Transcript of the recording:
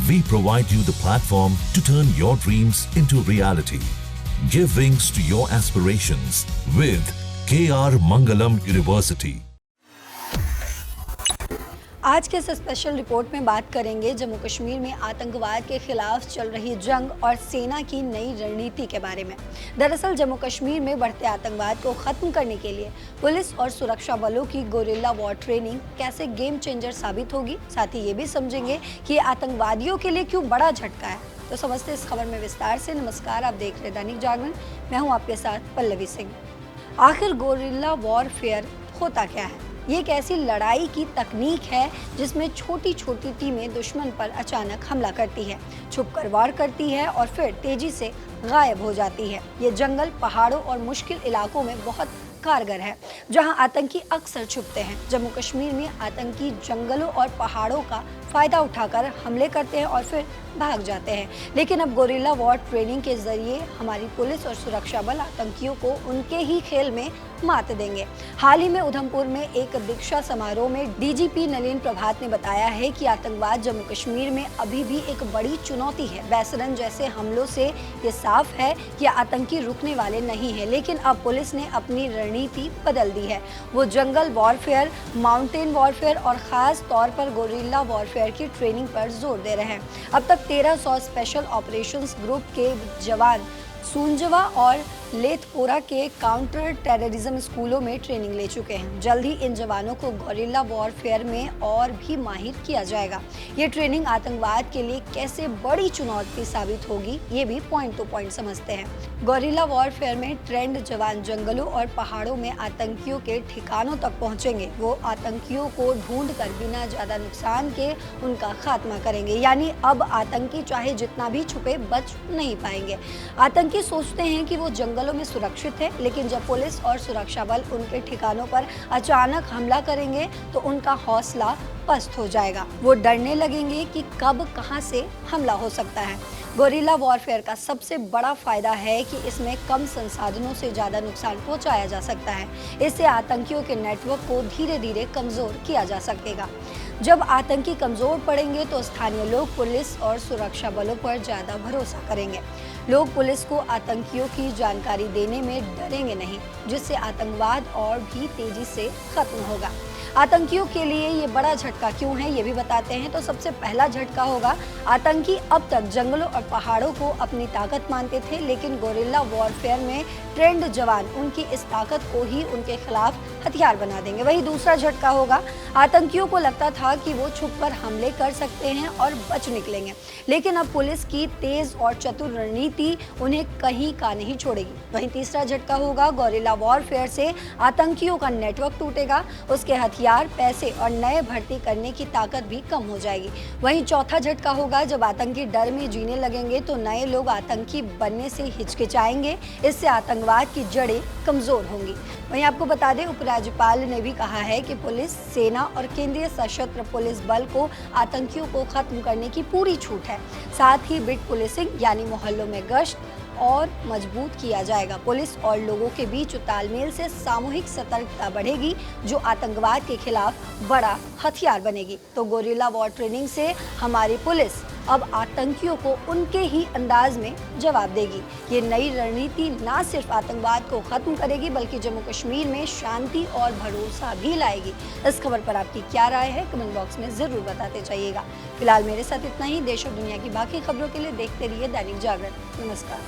We provide you the platform to turn your dreams into reality. Give wings to your aspirations with KR Mangalam University. आज के इस special report में बात करेंगे जम्मू कश्मीर में आतंकवाद के खिलाफ चल रही जंग और सेना की नई रणनीति के बारे में। दरअसल जम्मू कश्मीर में बढ़ते आतंकवाद को खत्म करने के लिए पुलिस और सुरक्षा बलों की गोरिल्ला वॉर ट्रेनिंग कैसे गेम चेंजर साबित होगी। साथ ही ये भी समझेंगे कि ये आतंकवादियों के लिए क्यों बड़ा झटका है। तो समझते इस खबर में विस्तार से। नमस्कार, आप देख रहे दैनिक जागरण, मैं हूँ आपके साथ पल्लवी सिंह। आखिर गोरिल्ला वॉरफेयर होता क्या है? ये एक ऐसी लड़ाई की तकनीक है जिसमें छोटी छोटी टीमें दुश्मन पर अचानक हमला करती है, छुपकर वार करती है और फिर तेजी से गायब हो जाती है। ये जंगल, पहाड़ों और मुश्किल इलाकों में बहुत कारगर है, जहां आतंकी अक्सर छुपते हैं। जम्मू कश्मीर में आतंकी जंगलों और पहाड़ों का फायदा उठाकर हमले करते हैं और फिर भाग जाते हैं। लेकिन अब गोरिल्ला वॉर ट्रेनिंग के जरिए हमारी पुलिस और सुरक्षा बल आतंकियों को उनके ही खेल में मात देंगे। हाल ही में उधमपुर में एक दीक्षा समारोह में डीजीपी नलिन प्रभात ने बताया है कि आतंकवाद जम्मू कश्मीर में अभी भी एक बड़ी चुनौती है। बैसरन जैसे हमलों से ये साफ है कि आतंकी रुकने वाले नहीं है। लेकिन अब पुलिस ने अपनी रणनीति बदल दी है। वो जंगल वॉरफेयर, माउंटेन वॉरफेयर और खास तौर पर गोरिल्ला वॉरफेयर की ट्रेनिंग पर जोर दे रहे हैं। अब तक 1300 स्पेशल ऑपरेशंस ग्रुप के जवान सूंजवा और लेथपोरा के काउंटर टेररिज्म स्कूलों में ट्रेनिंग ले चुके हैं। जल्द ही इन जवानों को गोरिल्ला वॉरफेयर में और भी माहिर किया जाएगा। ये ट्रेनिंग आतंकवाद के लिए कैसे बड़ी चुनौती साबित होगी, ये भी पॉइंट टू पॉइंट समझते हैं। गोरिल्ला वॉरफेयर में ट्रेंड जवान जंगलों और पहाड़ों में आतंकियों के ठिकानों तक पहुंचेंगे। वो आतंकियों को ढूंढ कर बिना ज्यादा नुकसान के उनका खात्मा करेंगे। यानी अब आतंकी चाहे जितना भी छुपे बच नहीं पाएंगे। आतंकी सोचते हैं कि वो जंगलों में सुरक्षित है, लेकिन जब पुलिस और सुरक्षा बल उनके ठिकानों पर अचानक हमला करेंगे तो उनका हौसला पस्त हो जाएगा। वो डरने लगेंगे कि कब कहां से हमला हो सकता है। गोरिल्ला वॉरफेयर का सबसे बड़ा फायदा है कि इसमें कम संसाधनों से ज्यादा नुकसान पहुंचाया जा सकता है। इससे आतंकियों के नेटवर्क को धीरे धीरे कमजोर किया जा सकेगा। जब आतंकी कमजोर पड़ेंगे तो स्थानीय लोग पुलिस और सुरक्षा बलों पर ज्यादा भरोसा करेंगे। लोग पुलिस को आतंकियों की जानकारी देने में डरेंगे नहीं, जिससे आतंकवाद और भी तेजी से खत्म होगा। आतंकियों के लिए ये बड़ा झटका क्यों है, ये भी बताते हैं। तो सबसे पहला झटका होगा, आतंकी अब तक जंगलों और पहाड़ों को अपनी ताकत मानते थे, लेकिन गोरिल्ला वॉरफेयर में ट्रेंड जवान उनकी इस ताकत को ही उनके खिलाफ हथियार बना देंगे। वही दूसरा झटका होगा, आतंकियों को लगता था कि वो छुपकर हमले कर सकते हैं और बच निकलेंगे, लेकिन अब पुलिस की तेज और चतुर रणनीति उन्हें कहीं का नहीं छोड़ेगी। वहीं तीसरा झटका होगा, गोरिल्ला वॉरफेयर से आतंकियों का नेटवर्क टूटेगा, उसके हथियार, पैसे और नए भर्ती करने की ताकत भी कम हो जाएगी। वहीं चौथा झटका होगा, जब आतंकी डर में जीने लगेंगे तो नए लोग आतंकी बनने से हिचकिचाएंगे। इससे आतंकवाद की जड़ें कमजोर होंगी। वहीं आपको बता दें, उपराज्यपाल ने भी कहा है कि पुलिस, सेना और केंद्रीय सशस्त्र पुलिस बल को आतंकियों को खत्म करने की पूरी छूट है। साथ ही बिट पुलिसिंग यानी मोहल्लों में गश्त और मजबूत किया जाएगा। पुलिस और लोगों के बीच तालमेल से सामूहिक सतर्कता बढ़ेगी, जो आतंकवाद के खिलाफ बड़ा हथियार बनेगी। तो गोरिल्ला वॉर ट्रेनिंग से हमारी पुलिस अब आतंकियों को उनके ही अंदाज में जवाब देगी। ये नई रणनीति ना सिर्फ आतंकवाद को खत्म करेगी, बल्कि जम्मू कश्मीर में शांति और भरोसा भी लाएगी। इस खबर पर आपकी क्या राय है, कमेंट बॉक्स में जरूर बताते जाइएगा। फिलहाल मेरे साथ इतना ही। देश और दुनिया की बाकी खबरों के लिए देखते रहिए दैनिक जागरण। नमस्कार।